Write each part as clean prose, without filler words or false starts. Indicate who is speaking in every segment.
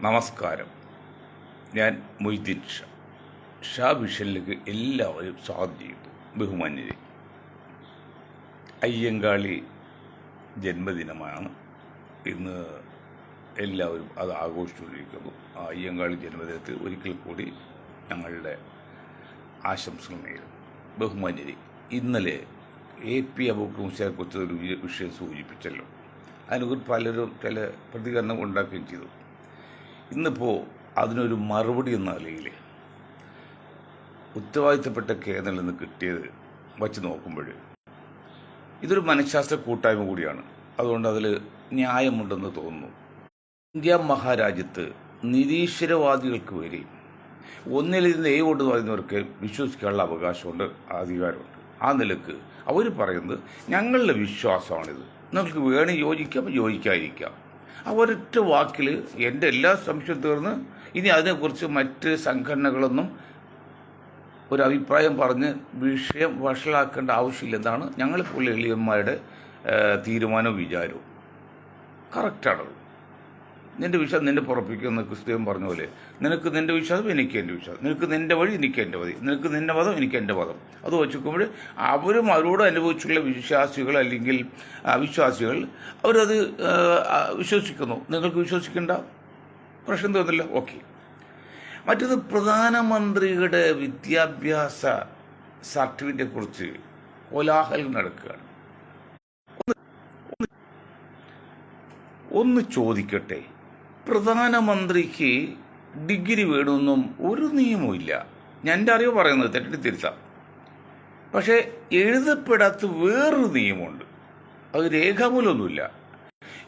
Speaker 1: നമസ്കാരം. ഞാൻ മൊയ്തീൻ ഷാ വിഷനിലേക്ക് എല്ലാവരും സ്വാഗതം ചെയ്യുന്നു. ബഹുമാന്യരെ, അയ്യങ്കാളി ജന്മദിനമാണ് ഇന്ന്. എല്ലാവരും അത് ആഘോഷിച്ചുകൊണ്ടിരിക്കുന്നു. ആ അയ്യങ്കാളി ജന്മദിനത്തിൽ ഒരിക്കൽ കൂടി ഞങ്ങളുടെ ആശംസകൾ നേരുന്നു. ബഹുമാന്യരെ, ഇന്നലെ AP അബൂബക്കർ മുസ്ലിയാരെക്കുറിച്ച് ഒരു വിഷയം സൂചിപ്പിച്ചല്ലോ. അതിനെക്കുറിച്ച് പലരും ചില പ്രതികരണം ഉണ്ടാക്കുകയും ചെയ്തു. ഇന്നിപ്പോൾ അതിനൊരു മറുപടി എന്ന നിലയിൽ ഉത്തരവാദിത്തപ്പെട്ട കേന്ദ്രത്തിൽ നിന്ന് കിട്ടിയത് വച്ച് നോക്കുമ്പോൾ ഇതൊരു മനഃശാസ്ത്ര കൂട്ടായ്മ കൂടിയാണ്. അതുകൊണ്ട് അതിൽ ന്യായമുണ്ടെന്ന് തോന്നുന്നു. ഇന്ത്യ മഹാരാജ്യത്ത് നിരീശ്വരവാദികൾക്ക് വരെയും ഒന്നിലിരുന്ന് കൊണ്ട് പറയുന്നവർക്ക് വിശ്വസിക്കാനുള്ള അവകാശമുണ്ട്, അധികാരമുണ്ട്. ആ നിലക്ക് അവർ പറയുന്നത് ഞങ്ങളുടെ വിശ്വാസമാണിത്, നിങ്ങൾക്ക് വേണേൽ യോജിക്കാതിരിക്കാം. ആ ഒരൊറ്റ വാക്കിൽ എൻ്റെ എല്ലാ സംശയവും തീർന്ന് ഇനി അതിനെക്കുറിച്ച് മറ്റ് സംഘടനകളൊന്നും ഒരു അഭിപ്രായം പറഞ്ഞ് വിഷയം വഷളാക്കേണ്ട ആവശ്യമില്ലെന്നാണ് ഞങ്ങളെപ്പോലെ എളിയന്മാരുടെ തീരുമാനവും വിചാരവും. കറക്റ്റാണത്. നിൻ്റെ വിശ്വാസം നിന്നെ പുറപ്പിക്കുമെന്ന് ക്രിസ്ത്യൻ പറഞ്ഞ പോലെ, നിനക്ക് നിൻ്റെ വിശ്വാസം എനിക്ക് എൻ്റെ വിശ്വാസം, നിനക്ക് നിൻ്റെ വഴി എനിക്ക് എൻ്റെ വഴി, നിനക്ക് നിൻ്റെ മതം എനിക്ക് എൻ്റെ മതം. അത് വെച്ചുക്കുമ്പോൾ അവരും അവരോട് അനുഭവിച്ചുള്ള വിശ്വാസികൾ അല്ലെങ്കിൽ അവിശ്വാസികൾ അവരത് വിശ്വസിക്കുന്നു. നിങ്ങൾക്ക് വിശ്വസിക്കേണ്ട, പ്രശ്നം തോന്നില്ല, ഓക്കെ. മറ്റത് പ്രധാനമന്ത്രിയുടെ വിദ്യാഭ്യാസ സർട്ടിഫിക്കറ്റിനെ കുറിച്ച് കോലാഹലം നടക്കുകയാണ്. ഒന്ന് ചോദിക്കട്ടെ, പ്രധാനമന്ത്രിക്ക് ഡിഗ്രി വേണമെന്നും ഒരു നിയമമില്ല. ഞാൻ എൻ്റെ അറിവ് പറയുന്നത്, തെറ്റി തിരുത്താം. പക്ഷേ എഴുതപ്പെടാത്ത വേറൊരു നിയമമുണ്ട്. അത് രേഖാമൂലമൊന്നുമില്ല.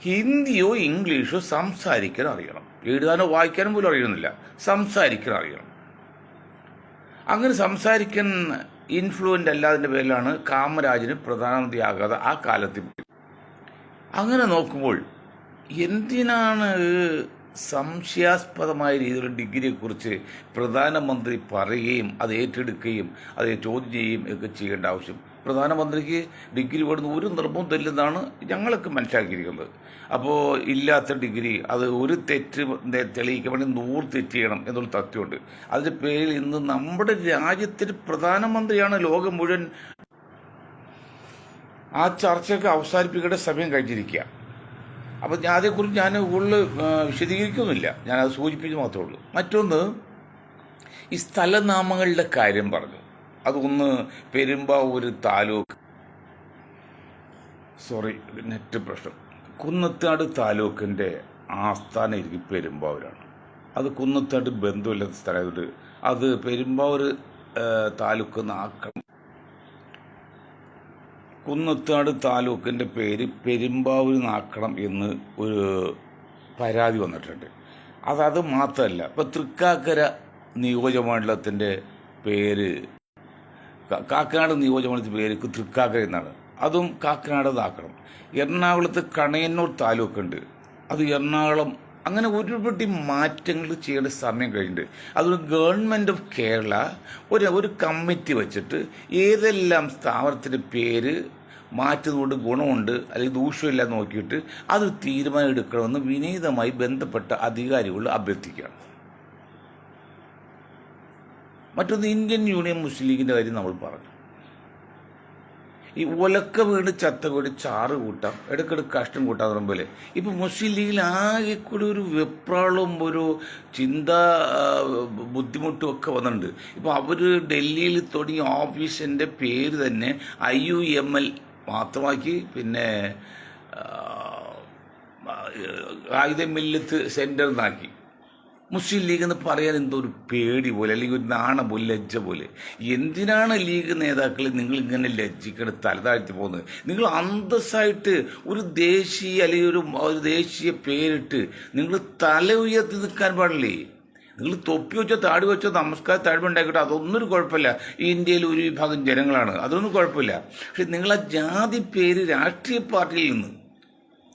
Speaker 1: ഹിന്ദിയോ ഇംഗ്ലീഷോ സംസാരിക്കാൻ അറിയണം. എഴുതാനോ വായിക്കാനോ പോലും അറിയുന്നില്ല, സംസാരിക്കാൻ അറിയണം. അങ്ങനെ സംസാരിക്കാൻ ഇൻഫ്ലുവൻ്റ് അല്ലാതിൻ്റെ പേരിലാണ് കാമരാജിന് പ്രധാനമന്ത്രിയാകാതെ ആ കാലത്ത്. അങ്ങനെ നോക്കുമ്പോൾ എന്തിനാണ് സംശയാസ്പദമായ രീതിയിലുള്ള ഡിഗ്രിയെക്കുറിച്ച് പ്രധാനമന്ത്രി പറയുകയും അത് ഏറ്റെടുക്കുകയും അത് ചോദ്യം ചെയ്യുകയും ഒക്കെ ചെയ്യേണ്ട ആവശ്യം? പ്രധാനമന്ത്രിക്ക് ഡിഗ്രി വേണമെന്ന് ഒരു നിർബന്ധമില്ലെന്നാണ് ഞങ്ങളൊക്കെ മനസ്സിലാക്കിയിരിക്കുന്നത്. അപ്പോൾ ഇല്ലാത്ത ഡിഗ്രി അത് ഒരു തെറ്റ് തെളിയിക്കാൻ വേണ്ടി 100 തെറ്റ് ചെയ്യണം എന്നുള്ള തത്വമുണ്ട്. അതിൻ്റെ പേരിൽ ഇന്ന് നമ്മുടെ രാജ്യത്തിന് പ്രധാനമന്ത്രിയാണ് ലോകം മുഴുവൻ. ആ ചർച്ചയൊക്കെ അവസാനിപ്പിക്കേണ്ട സമയം കഴിഞ്ഞിരിക്കുക. അപ്പോൾ അതേക്കുറിച്ച് ഞാൻ കൂടുതൽ വിശദീകരിക്കുന്നില്ല, ഞാനത് സൂചിപ്പിച്ച് മാത്രമേ ഉള്ളൂ. മറ്റൊന്ന്, ഈ സ്ഥലനാമങ്ങളുടെ കാര്യം പറഞ്ഞു. അതൊന്ന് പെരുമ്പാവൂർ താലൂക്ക്, നെറ്റ് പ്രശ്നം, കുന്നത്താട് താലൂക്കിൻ്റെ ആസ്ഥാനം ഇരിക്കും പെരുമ്പാവൂരാണ്. അത് കുന്നത്താട് ബന്ധമില്ലാത്ത സ്ഥലമായതുകൊണ്ട് അത് പെരുമ്പാവൂർ താലൂക്ക് ആക്കണം. കുന്നത്താട് താലൂക്കിൻ്റെ പേര് പെരുമ്പാവൂരിനാക്കണം എന്ന് ഒരു പരാതി വന്നിട്ടുണ്ട്. അത് മാത്രമല്ല, ഇപ്പോൾ തൃക്കാക്കര നിയോജകമണ്ഡലത്തിൻ്റെ പേര്, കാക്കനാട് നിയോജകമണ്ഡലത്തിൻ്റെ പേര് തൃക്കാക്കര എന്നാണ്. അതും കാക്കനാടതാക്കണം. എറണാകുളത്ത് കണയന്നൂർ താലൂക്കുണ്ട്, അത് എറണാകുളം. അങ്ങനെ ഒരുപടി മാറ്റങ്ങൾ ചെയ്യേണ്ട സമയം കഴിഞ്ഞിട്ട് അതുകൊണ്ട് ഗവൺമെൻറ് ഓഫ് കേരള ഒരു കമ്മിറ്റി വെച്ചിട്ട് ഏതെല്ലാം സ്ഥാപനത്തിൻ്റെ പേര് മാറ്റുന്നതുകൊണ്ട് ഗുണമുണ്ട് അല്ലെങ്കിൽ ദൂഷ്യമില്ല നോക്കിയിട്ട് അത് തീരുമാനം എടുക്കണമെന്ന് വിനീതമായി ബന്ധപ്പെട്ട അധികാരികൾ അഭ്യർത്ഥിക്കുകയാണ്. മറ്റൊന്ന്, ഇന്ത്യൻ യൂണിയൻ മുസ്ലിം ലീഗിൻ്റെ കാര്യം നമ്മൾ പറഞ്ഞു. ഈ ഒലക്ക വീട് ചത്ത വീട് ചാറ് കൂട്ടാം, ഇടയ്ക്കിടയ്ക്ക് കഷ്ടം കൂട്ടാൻ പറയുമ്പോലെ ഇപ്പം മുസ്ലിം ലീഗിൽ ആകെ കൂടി ഒരു വെപ്രാളവും ഒരു ചിന്താ ബുദ്ധിമുട്ടും ഒക്കെ വന്നിട്ടുണ്ട്. ഇപ്പോൾ അവർ ഡൽഹിയിൽ തുടങ്ങിയ ഓഫീസിൻ്റെ പേര് തന്നെ IUML മാത്രമാക്കി, പിന്നെ ആയുധമില്ലത്ത് സെൻറ്റർ എന്നാക്കി. മുസ്ലിം ലീഗ് എന്ന് പറയാൻ എന്തോ ഒരു പേടി പോലെ, അല്ലെങ്കിൽ ഒരു നാണം പോലെ, ലജ്ജ പോലെ. എന്തിനാണ് ലീഗ് നേതാക്കൾ നിങ്ങളിങ്ങനെ ലജ്ജിക്കണം, തലതാഴ്ത്തി പോകുന്നത്? നിങ്ങൾ അന്തസ്സായിട്ട് ഒരു ദേശീയ അല്ലെങ്കിൽ ഒരു ദേശീയ പേരിട്ട് നിങ്ങൾ തല ഉയർത്തി നിൽക്കാൻ പാടില്ലേ? നിങ്ങൾ തൊപ്പി വെച്ചോ താടി വെച്ചോ നമസ്കാരം താഴ്മ ഉണ്ടാക്കിട്ടോ അതൊന്നും കുഴപ്പമില്ല. ഈ ഇന്ത്യയിൽ ഒരു വിഭാഗം ജനങ്ങളാണ്, അതൊന്നും കുഴപ്പമില്ല. പക്ഷെ നിങ്ങൾ ആ ജാതി പേര് രാഷ്ട്രീയ പാർട്ടിയിൽ നിന്ന്,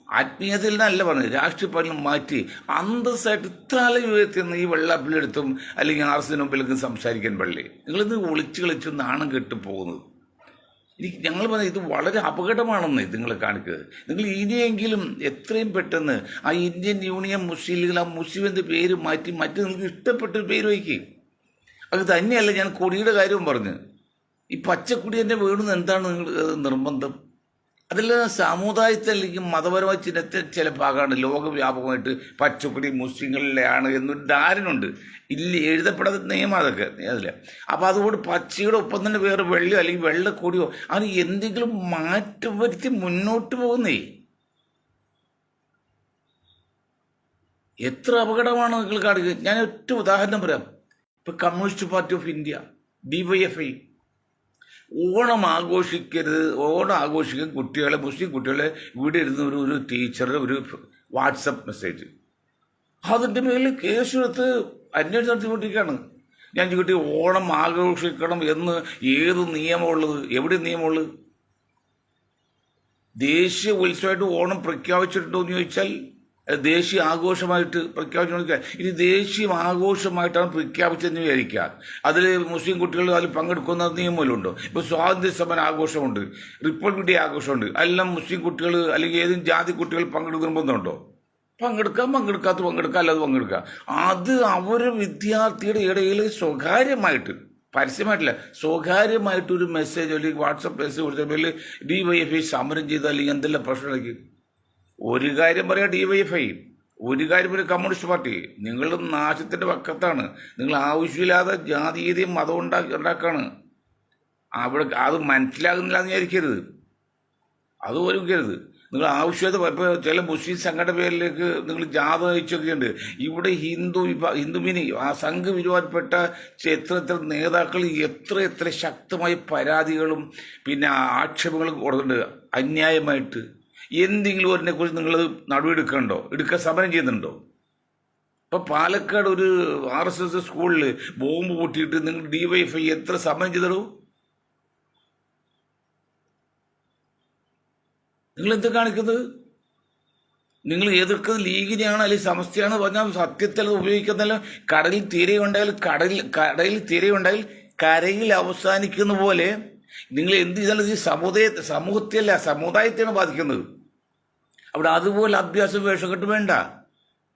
Speaker 1: ആത്മീയതയിൽ നിന്നല്ല പറഞ്ഞത്, രാഷ്ട്രീയ പാർട്ടിയിൽ മാറ്റി അന്തസ്സായിട്ട് തല ഉയർത്തിയെന്ന് ഈ വെള്ളാപ്പിലെടുത്തും അല്ലെങ്കിൽ RS മുമ്പിലേക്ക് സംസാരിക്കാൻ പാടില്ലേ? നിങ്ങളിന്ന് ഒളിച്ച് കളിച്ച് നാണം കെട്ടു പോകുന്നത്. ഞങ്ങൾ പറഞ്ഞത് ഇത് വളരെ അപകടമാണെന്ന് നിങ്ങൾ കാണിക്കുന്നത്. നിങ്ങൾ ഇനിയെങ്കിലും എത്രയും പെട്ടെന്ന് ആ ഇന്ത്യൻ യൂണിയൻ മുസ്ലിം ലീഗിൽ ആ മുസ്ലിം എന്ന പേര് മാറ്റി നിങ്ങൾക്ക് ഇഷ്ടപ്പെട്ട പേര് വയ്ക്കുക. അത് തന്നെയല്ല ഞാൻ കൊടിയുടെ കാര്യവും പറഞ്ഞു. ഈ പച്ചക്കൊടി തന്നെ വേണമെന്ന് എന്താണ് നിങ്ങൾ നിർബന്ധം? അതിൽ സമുദായത്തെ അല്ലെങ്കിൽ മതപരമായ ചിഹ്നത്തെ ചില ഭാഗമാണ് ലോകവ്യാപകമായിട്ട് പച്ചക്കൊടി മുസ്ലിങ്ങളിലാണ് എന്നൊരു ധാരണയുണ്ട്. ഇല്ല, എഴുതപ്പെടാത്ത നിയമം അതൊക്കെ അതില്ല. അപ്പോൾ അതുകൊണ്ട് പച്ചയുടെ ഒപ്പം തന്നെ വേറെ വെള്ളയോ അല്ലെങ്കിൽ വെള്ളക്കൊടിയോ അങ്ങനെ എന്തെങ്കിലും മാറ്റം വരുത്തി മുന്നോട്ട് പോകുന്നേ. എത്ര അപകടമാണ് നിങ്ങൾ കാണുക. ഞാൻ ഒറ്റ ഉദാഹരണം പറയാം. ഇപ്പം communist party of India, DYFI, Onam ആഘോഷിക്കരുത്, ഓണം ആഘോഷിക്കാൻ കുട്ടികളെ, മുസ്ലിം കുട്ടികളെ ഇവിടെ ഇരുന്ന് ഒരു ടീച്ചറുടെ ഒരു വാട്സപ്പ് മെസ്സേജ്, അതിൻ്റെ മേലിൽ കേസെടുത്ത് അന്വേഷണം നടത്തിക്കൊണ്ടിരിക്കുകയാണ്. ഞാൻ ചോദിക്കട്ടെ, ഓണം ആഘോഷിക്കണം എന്ന് ഏത് നിയമമുള്ളത്? എവിടെ നിയമമുള്ളത്? ദേശീയ ഉത്സവമായിട്ട് ഓണം പ്രഖ്യാപിച്ചിട്ടുണ്ടോ എന്ന് ചോദിച്ചാൽ ദേശീയ ആഘോഷമായിട്ട് പ്രഖ്യാപിച്ചു. ഇനി ദേശീയ ആഘോഷമായിട്ടാണ് പ്രഖ്യാപിച്ചതെന്ന് വിചാരിക്കുക. അതിൽ മുസ്ലിം കുട്ടികൾ അതിൽ പങ്കെടുക്കുന്ന നിയമമല്ലുണ്ടോ? ഇപ്പോൾ സ്വാതന്ത്ര്യ സമര ആഘോഷമുണ്ട്, റിപ്പബ്ലിക് ഡേ ആഘോഷമുണ്ട്. എല്ലാം മുസ്ലിം കുട്ടികൾ അല്ലെങ്കിൽ ഏതും ജാതി കുട്ടികൾ പങ്കെടുക്കുന്നുണ്ടോ? പങ്കെടുക്കാം, അല്ലാതെ പങ്കെടുക്കുക. അത് അവർ വിദ്യാർത്ഥിയുടെ ഇടയിൽ സ്വകാര്യമായിട്ട്, പരസ്യമായിട്ടില്ല, സ്വകാര്യമായിട്ടൊരു മെസ്സേജ് അല്ലെങ്കിൽ വാട്സപ്പ് മെസ്സേജ് കൊടുത്ത പേരിൽ DYFI സമരം ചെയ്താൽ അല്ലെങ്കിൽ എന്തെല്ലാം പ്രശ്നമാക്കി. ഒരു കാര്യം പറയാം, DYFI, ഒരു കാര്യം പറയാം, കമ്മ്യൂണിസ്റ്റ് പാർട്ടി, നിങ്ങൾ നാശത്തിന്റെ പക്കത്താണ്. നിങ്ങൾ ആവശ്യമില്ലാതെ ജാതീയതയും മതം ഉണ്ടാക്കാണ്. അവിടെ അത് മനസ്സിലാകുന്നില്ല എന്ന് വിചാരിക്കരുത്, അത് ഒരുക്കരുത്. നിങ്ങൾ ആവശ്യമായത് ഇപ്പോൾ ചില മുസ്ലിം സംഘടന പേരിലേക്ക് നിങ്ങൾ ജാഥ അയച്ചൊക്കെ ഉണ്ട്. ഇവിടെ ഹിന്ദുവിന് ആ സംഘപരിവാരപ്പെട്ട എത്ര നേതാക്കൾ എത്ര ശക്തമായ പരാതികളും പിന്നെ ആക്ഷേപങ്ങളും കൊടുക്കുന്നുണ്ട് അന്യായമായിട്ട്. എന്തെങ്കിലും ഒരിനെക്കുറിച്ച് നിങ്ങൾ എടുക്കാൻ സമരം ചെയ്യുന്നുണ്ടോ? ഇപ്പം പാലക്കാട് ഒരു RSS സ്കൂളിൽ ബോംബ് പൊട്ടിയിട്ട് നിങ്ങൾ DYFI എത്ര സമരം ചെയ്തോ? നിങ്ങൾ എന്ത് കാണിക്കുന്നത്? നിങ്ങൾ എതിർക്കുന്നത് ലീഗിനെയാണ് അല്ലെങ്കിൽ സമസ്തയാണ് പറഞ്ഞാൽ സത്യത്തിൽ അത് ഉപയോഗിക്കുന്നല്ല. കടലിൽ തിരയുണ്ടായാൽ കരയിൽ അവസാനിക്കുന്ന പോലെ നിങ്ങൾ എന്ത് ചെയ്താലും ഈ സമൂഹത്തെയല്ല സമുദായത്തെയാണ് ബാധിക്കുന്നത്. അവിടെ അതുപോലെ അഭ്യാസം വേഷം കെട്ട് വേണ്ട.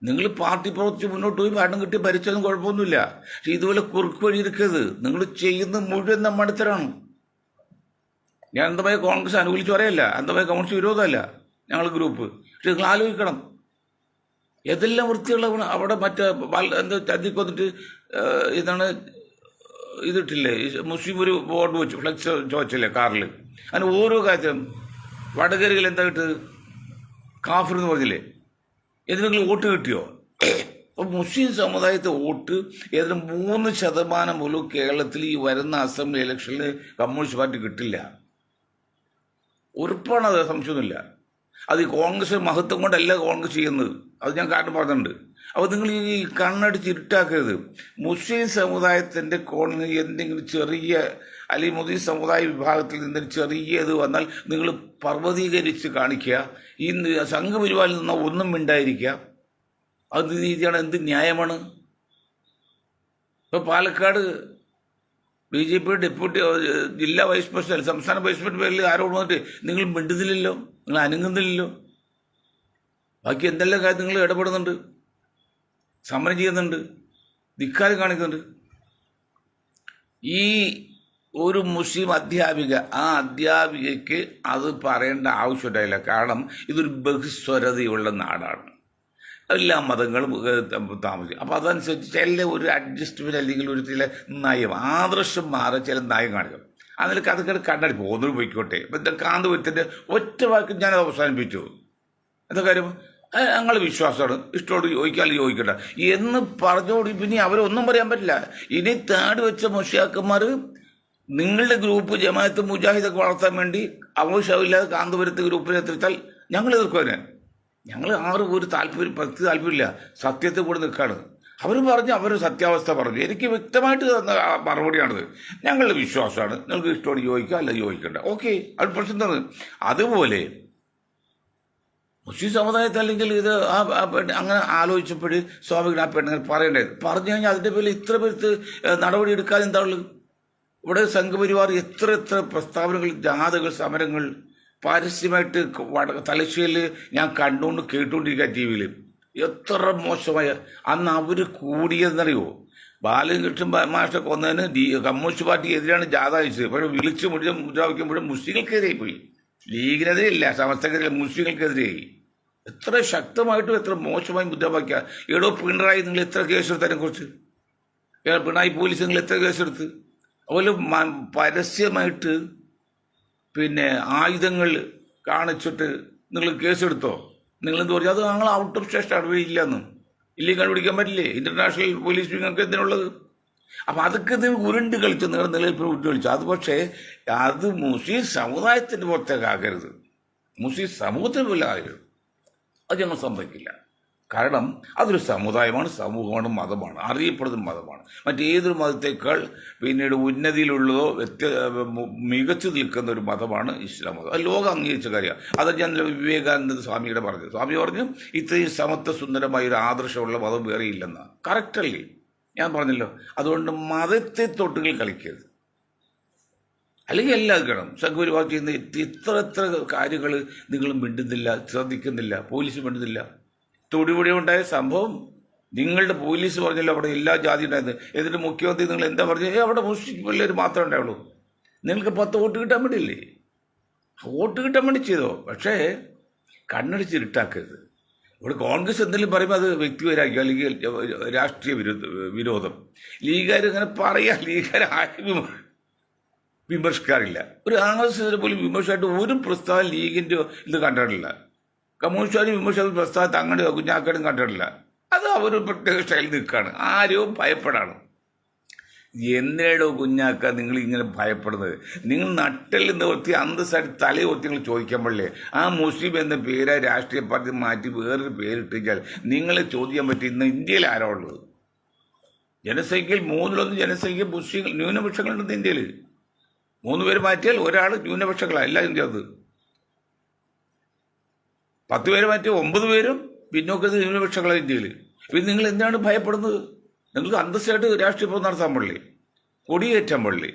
Speaker 1: നിങ്ങൾ പാർട്ടി പ്രവർത്തിച്ച് മുന്നോട്ട് പോയി ഭരണം കിട്ടി ഭരിച്ചതും കുഴപ്പമൊന്നുമില്ല. പക്ഷെ ഇതുപോലെ കുറുക്ക് വഴി എടുക്കരുത്. നിങ്ങൾ ചെയ്യുന്ന മുഴുവൻ മണ്ടത്തരാണ്. ഞാൻ അന്ധമായ കോൺഗ്രസ് അനുകൂലിച്ച് പറയല്ല, അന്ധമായ കമ്മ്യൂണിസ്റ്റ് വിരോധമല്ല ഞങ്ങൾ ഗ്രൂപ്പ്. പക്ഷെ നിങ്ങൾ ആലോചിക്കണം, ഏതെല്ലാം വൃത്തിയുള്ള അവിടെ മറ്റേ എന്താ ചതിക്ക് വന്നിട്ട് ഇതാണ് ഇതിട്ടില്ലേ, മുസ്ലിം ഒരു ബോർഡ് വെച്ചു ഫ്ലെക്സ് ചോദിച്ചില്ലേ കാറിൽ. അങ്ങനെ ഓരോ കാര്യത്തിലും വടകരയിൽ എന്താ കിട്ടത്? കാഫിർ എന്ന് പറഞ്ഞില്ലേ? എന്തെങ്കിലും വോട്ട് കിട്ടിയോ? അപ്പോൾ മുസ്ലിം സമുദായത്തെ വോട്ട് ഏതായാലും 3% പോലും കേരളത്തിൽ ഈ വരുന്ന അസംബ്ലി ഇലക്ഷനിൽ കമ്മ്യൂണിസ്റ്റ് പാർട്ടി കിട്ടില്ല. ഉറപ്പാണ്, അത് സംശയമൊന്നുമില്ല. അത് ഈ കോൺഗ്രസ് മഹത്വം കൊണ്ടല്ല കോൺഗ്രസ് ചെയ്യുന്നത്, അത് ഞാൻ കാരണം പറഞ്ഞിട്ടുണ്ട്. അപ്പോൾ നിങ്ങൾ ഈ കണ്ണടിച്ച് ഇരുട്ടാക്കരുത്. മുസ്ലിം സമുദായത്തിൻ്റെ കോണിൽ എന്തെങ്കിലും ചെറിയ അല്ലെങ്കിൽ മുസ്ലിം സമുദായ വിഭാഗത്തിൽ നിന്ന് ചെറിയ ഇത് വന്നാൽ നിങ്ങൾ പർവ്വതീകരിച്ച് കാണിക്കുക. ഈ സംഘപരിവാറിൽ നിന്ന് ഒന്നും മിണ്ടായിരിക്കുക. അത് നീതിയാണ്, എന്ത് ന്യായമാണ്? ഇപ്പോൾ പാലക്കാട് BJP ഡെപ്യൂട്ടി ജില്ലാ വൈസ് പ്രസിഡന്റ്, സംസ്ഥാന വൈസ് പ്രസിഡന്റ് പേരിൽ ആരോട് വന്നിട്ട് നിങ്ങൾ മിണ്ടുന്നില്ലല്ലോ, നിങ്ങൾ അനങ്ങുന്നില്ലല്ലോ. ബാക്കി എന്തെല്ലാം കാര്യം നിങ്ങൾ ഇടപെടുന്നുണ്ട്, സമരം ചെയ്യുന്നുണ്ട്, ധിക്കാരം കാണിക്കുന്നുണ്ട്. ഈ ഒരു മുസ്ലിം അധ്യാപിക, ആ അധ്യാപികയ്ക്ക് അത് പറയേണ്ട ആവശ്യമുണ്ടായില്ല. കാരണം ഇതൊരു ബഹുസ്വരതയുള്ള നാടാണ്, എല്ലാ മതങ്ങളും താമസിക്കും. അപ്പോൾ അതനുസരിച്ച് ചില ഒരു അഡ്ജസ്റ്റ്മെൻറ്റ് അല്ലെങ്കിൽ ഒരു ചില നയം, ആദർശം മാറി ചില നയം കാണിക്കും. അതിലേക്ക് അതൊക്കെ കണ്ണടി പോകുന്നൊരു പോയിക്കോട്ടെ. ഇപ്പം കാന്തപുരത്തിൻ്റെ ഒറ്റ വാക്ക് ഞാനത് അവസാനിപ്പിച്ചു. എന്താ കാര്യം? ഞങ്ങൾ വിശ്വാസമാണ്, ഇഷ്ടോട് ചോദിക്കാൻ ചോദിക്കട്ടെ എന്ന് പറഞ്ഞോട് പിന്നെ അവരൊന്നും പറയാൻ പറ്റില്ല. ഇനി താടി വെച്ച മുഷിയാക്കന്മാർ നിങ്ങളുടെ ഗ്രൂപ്പ് ജമാഅത്ത് മുജാഹിദൊക്കെ വളർത്താൻ വേണ്ടി ആവശ്യമില്ലാതെ കാന്തപുരത്ത് ഗ്രൂപ്പിനെ എത്തിച്ചാൽ ഞങ്ങൾ എതിർക്കുവാൻ. ഞങ്ങൾ ഒരു താല്പര്യമില്ല, സത്യത്തെ കൂടെ നിൽക്കുകയാണ്. അവർ പറഞ്ഞു, അവർ സത്യാവസ്ഥ പറഞ്ഞു. എനിക്ക് വ്യക്തമായിട്ട് തന്ന മറുപടിയാണിത്. ഞങ്ങളുടെ വിശ്വാസമാണ്, നിങ്ങൾക്ക് ഇഷ്ടോട് ചോദിക്കുക, അല്ല ചോദിക്കണ്ട, ഓക്കെ, അത് പ്രശ്നം തന്നെ. അതുപോലെ മുസ്ലിം സമുദായത്തെ അല്ലെങ്കിൽ ഇത് അങ്ങനെ ആലോചിച്ചപ്പോൾ സ്വാഭാവികം ആ പെണ്ണുങ്ങൾ പറയേണ്ടത് പറഞ്ഞു കഴിഞ്ഞാൽ അതിൻ്റെ പേരിൽ ഇത്ര പേർക്ക് നടപടി എടുക്കാതെ എന്താ ഉള്ളത്? ഇവിടെ സംഘപരിവാർ എത്ര എത്ര പ്രസ്താവനകൾ, ജാഥകൾ, സമരങ്ങൾ പരസ്യമായിട്ട് തലശ്ശേരിയിൽ ഞാൻ കണ്ടുകൊണ്ട് കേട്ടുകൊണ്ടിരിക്കുക ടി വിയിൽ. എത്ര മോശമായ അന്ന് അവർ കൂടിയതെന്നറിയോ? ബാലകൃഷ്ണൻ മാഷെ കൊന്നതിന് കമ്മ്യൂണിസ്റ്റ് പാർട്ടിക്ക് എതിരാണ് ജാഥ അയച്ചത്. പക്ഷേ വിളിച്ച് മുദ്രാവാക്യമ്പോഴും മുസ്ലിങ്ങൾക്കെതിരെ പോയി. ലീഗിനെതിരെ ഇല്ല, സമസ്തക്കെതിരെ, മുസ്ലിങ്ങൾക്കെതിരെയായി. എത്ര ശക്തമായിട്ടും എത്ര മോശമായി മുദ്രാവാക്യ. എടോ പിണറായി, നിങ്ങൾ എത്ര കേസെടുത്തതിനെ കുറിച്ച്? പിണറായി പോലീസ് നിങ്ങൾ എത്ര കേസെടുത്ത്? അതുപോലെ പരസ്യമായിട്ട് ആയുധങ്ങൾ കാണിച്ചിട്ട് നിങ്ങൾ കേസെടുത്തോ? നിങ്ങളെന്ത് പറഞ്ഞു? അത് ഞങ്ങൾ ഔട്ട് ഓഫ് സ്റ്റേഷൻ ഇല്ലെന്നും ഇല്ലെങ്കിൽ കണ്ടുപിടിക്കാൻ പറ്റില്ലേ? ഇന്റർനാഷണൽ പോലീസ് നിങ്ങൾക്ക് എന്തിനുള്ളത്? അപ്പം അതൊക്കെ നിങ്ങൾ ഉരുണ്ട് കളിച്ചു, നിങ്ങളുടെ നിലനിൽപ്പിന് ഉരുണ്ട് കളിച്ചു. അത് പക്ഷേ അത് മുസ്ലിം സമുദായത്തിൻ്റെ പുറത്തേക്കാകരുത്, മുസ്ലിം സമൂഹത്തിന് പോലെ ആകരുത്. അത് ഞങ്ങൾ സമ്മതിക്കില്ല. കാരണം അതൊരു സമുദായമാണ്, സമൂഹമാണ്, മതമാണ്, അറിയപ്പെടുന്ന മതമാണ്. മറ്റേതൊരു മതത്തേക്കാൾ പിന്നീട് ഉന്നതിയിലുള്ളതോ മികച്ചു നിൽക്കുന്ന ഒരു മതമാണ് ഇസ്ലാം മതം. അത് ലോകം അംഗീകരിച്ച കാര്യമാണ്. അത് ഞാൻ വിവേകാനന്ദ സ്വാമിയുടെ പറഞ്ഞു. സ്വാമി പറഞ്ഞു ഇത്രയും സമത്വ സുന്ദരമായ ഒരു ആദർശമുള്ള മതം വേറെ ഇല്ലെന്നാണ്. കറക്റ്റല്ലേ? ഞാൻ പറഞ്ഞല്ലോ. അതുകൊണ്ട് മതത്തെ തൊട്ടുകൾ കളിക്കരുത്. അല്ലെങ്കിൽ എല്ലാം കാണും. സംഘപരിവാർ ചെയ്യുന്ന ഇത്ര എത്ര കാര്യങ്ങൾ നിങ്ങൾ മിണ്ടുന്നില്ല, ശ്രദ്ധിക്കുന്നില്ല, പോലീസ് മിണ്ടുന്നില്ല. തൊടുപുഴ ഉണ്ടായ സംഭവം നിങ്ങളുടെ പോലീസ് പറഞ്ഞല്ലോ അവിടെ എല്ലാ ജാതി ഉണ്ടായത്. എന്നിട്ട് മുഖ്യമന്ത്രി നിങ്ങൾ എന്താ പറഞ്ഞത്? അവിടെ മുസ്ലിം പിള്ളേർ മാത്രമേ ഉണ്ടാവുള്ളൂ. നിങ്ങൾക്ക് 10 വോട്ട് കിട്ടാൻ വേണ്ടിയില്ലേ? വോട്ട് കിട്ടാൻ വേണ്ടി ചെയ്തോ. പക്ഷേ കണ്ണടിച്ച് ഇരുട്ടാക്കരുത്. ഇവിടെ കോൺഗ്രസ് എന്തെങ്കിലും പറയുമ്പോൾ അത് വ്യക്തിപരമാക്കി, അല്ലെങ്കിൽ രാഷ്ട്രീയ വിരോധം. ലീഗുകാർ ഇങ്ങനെ പറയാം. ലീഗുകാർ ആരും വിമർശിക്കാറില്ല. ഒരു ആംഗ്ലസിനെ പോലും വിമർശമായിട്ട് ഒരു പ്രസ്താവന ലീഗിൻ്റെ ഇത് കണ്ടിട്ടില്ല. കമ്മ്യൂണിസ്റ്റുകാരും വിമർശിക്കുന്ന പ്രസ്താവന തങ്ങളുടെ കുഞ്ഞാക്കാടും കണ്ടിട്ടില്ല. അത് അവർ പ്രത്യേക സ്റ്റൈലിൽ നിൽക്കുകയാണ്. ആരും ഭയപ്പെടാണ്. എന്തിനോ കുഞ്ഞാക്ക നിങ്ങൾ ഇങ്ങനെ ഭയപ്പെടുന്നത്? നിങ്ങൾ നട്ടിൽ നിവർത്തി അന്തസ്സായിട്ട് തലയോർത്തി നിങ്ങൾ ചോദിക്കാൻ പാടില്ലേ? ആ മുസ്ലിം എന്ന പേര് രാഷ്ട്രീയ പാർട്ടി മാറ്റി വേറൊരു പേരിട്ടിച്ചാൽ നിങ്ങളെ ചോദിക്കാൻ പറ്റി ഇന്ന് ഇന്ത്യയിൽ ആരാ ഉള്ളത്? ജനസംഖ്യയിൽ 1/3 ജനസംഖ്യ മുസ്ലിം ന്യൂനപക്ഷങ്ങളുണ്ട് ഇന്ത്യയിൽ. 3 പേര് മാറ്റിയാൽ ഒരാൾ ന്യൂനപക്ഷങ്ങളാണ് എല്ലാവരും ചേർത്ത്. 10 പേര് മാറ്റിയാൽ 9 പേരും പിന്നോക്കത്ത് ന്യൂനപക്ഷങ്ങളാണ് ഇന്ത്യയിൽ. പിന്നെ നിങ്ങൾ എന്താണ് ഭയപ്പെടുന്നത്? നിങ്ങൾക്ക് അന്തസ്സായിട്ട് രാഷ്ട്രീയ പ്രവർത്തനം നടത്താൻ പാടില്ലേ? കൊടിയേറ്റാൻ പാടില്ലേ?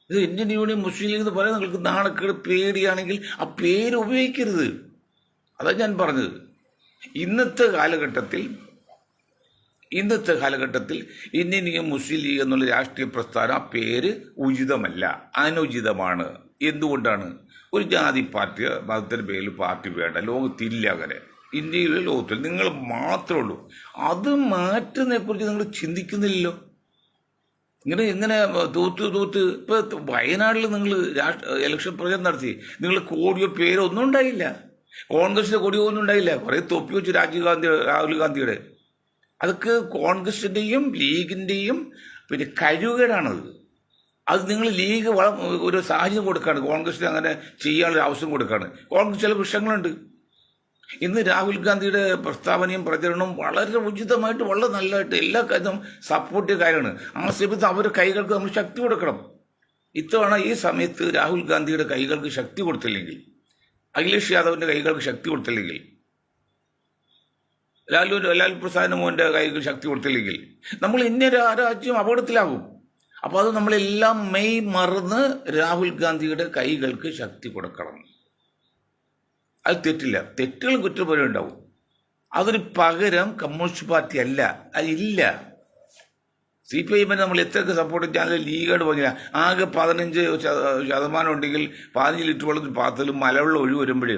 Speaker 1: ഇത് ഇന്ത്യൻ യൂണിയൻ മുസ്ലിം ലീഗ് എന്ന് പറയാൻ നിങ്ങൾക്ക് നാണക്കേട്, പേടിയാണെങ്കിൽ ആ പേര് ഉപയോഗിക്കരുത്. അതാണ് ഞാൻ പറഞ്ഞത്. ഇന്നത്തെ കാലഘട്ടത്തിൽ ഇന്ത്യൻ മുസ്ലിം ലീഗ് എന്നുള്ള രാഷ്ട്രീയ പ്രസ്ഥാനം ആ പേര് ഉചിതമല്ല, അനുചിതമാണ്. എന്തുകൊണ്ടാണ്? ഒരു ജാതി പാർട്ടി, മതത്തിൻ്റെ പേരിൽ പാർട്ടി വേണ്ട, ലോകത്തില്ല. അങ്ങനെ ഇന്ത്യയിലെ ലോകത്തിൽ നിങ്ങൾ മാത്രമേ ഉള്ളൂ. അത് മാറ്റുന്നതിനെക്കുറിച്ച് നിങ്ങൾ ചിന്തിക്കുന്നില്ലല്ലോ. എങ്ങനെ തൂത്ത് ഇപ്പം വയനാട്ടിൽ നിങ്ങൾ ഇലക്ഷൻ പ്രചരണം നടത്തി, നിങ്ങൾ കോടിയോ പേരോ ഒന്നും ഉണ്ടായില്ല. കോൺഗ്രസിൻ്റെ കൊടിയോ ഒന്നും ഉണ്ടായില്ല. കുറേ തൊപ്പി വെച്ച് രാഹുൽ ഗാന്ധിയുടെ. അതൊക്കെ കോൺഗ്രസിൻ്റെയും ലീഗിൻ്റെയും കഴിവുകേടാണത്. അത് നിങ്ങൾ ലീഗ് ഒരു സാഹചര്യം കൊടുക്കുകയാണ്, കോൺഗ്രസിന് അങ്ങനെ ചെയ്യാനുള്ള ആവശ്യം കൊടുക്കുകയാണ്. കോൺഗ്രസ് ചില വിഷയങ്ങളുണ്ട്. ഇന്ന് രാഹുൽ ഗാന്ധിയുടെ പ്രസ്താവനയും പ്രചരണവും വളരെ ഉചിതമായിട്ട്, വളരെ നല്ലതായിട്ട് എല്ലാ കാര്യവും സപ്പോർട്ട് ചെയ്ത കാര്യമാണ്. ആ സമയത്ത് അവരുടെ കൈകൾക്ക് നമ്മൾ ശക്തി കൊടുക്കണം. ഇത്തവണ ഈ സമയത്ത് രാഹുൽ ഗാന്ധിയുടെ കൈകൾക്ക് ശക്തി കൊടുത്തില്ലെങ്കിൽ, അഖിലേഷ് യാദവിൻ്റെ കൈകൾക്ക് ശക്തി കൊടുത്തില്ലെങ്കിൽ, ലാൽ പ്രസാദ് മോഹൻ്റെ കൈകൾ ശക്തി കൊടുത്തില്ലെങ്കിൽ നമ്മൾ ഇന്ന രാജ്യം അപകടത്തിലാകും. അപ്പോൾ അത് നമ്മളെല്ലാം മെയ് മറന്ന് രാഹുൽ ഗാന്ധിയുടെ കൈകൾക്ക് ശക്തി കൊടുക്കണം. അത് തെറ്റില്ല. തെറ്റുകളും കുറ്റപ്പെടും ഉണ്ടാവും. അതൊരു പകരം കമ്മ്യൂണിസ്റ്റ് പാർട്ടി അല്ല, അതില്ല. CPIM നമ്മൾ എത്രയൊക്കെ സപ്പോർട്ട് ചെയ്യാൻ ലീഗായിട്ട് പറഞ്ഞില്ല. ആകെ 15% ഉണ്ടെങ്കിൽ 15 ലിറ്റർ വെള്ളത്തിൽ പാത്രത്തിലും മലവെള്ളം ഒഴിവ് വരുമ്പോഴേ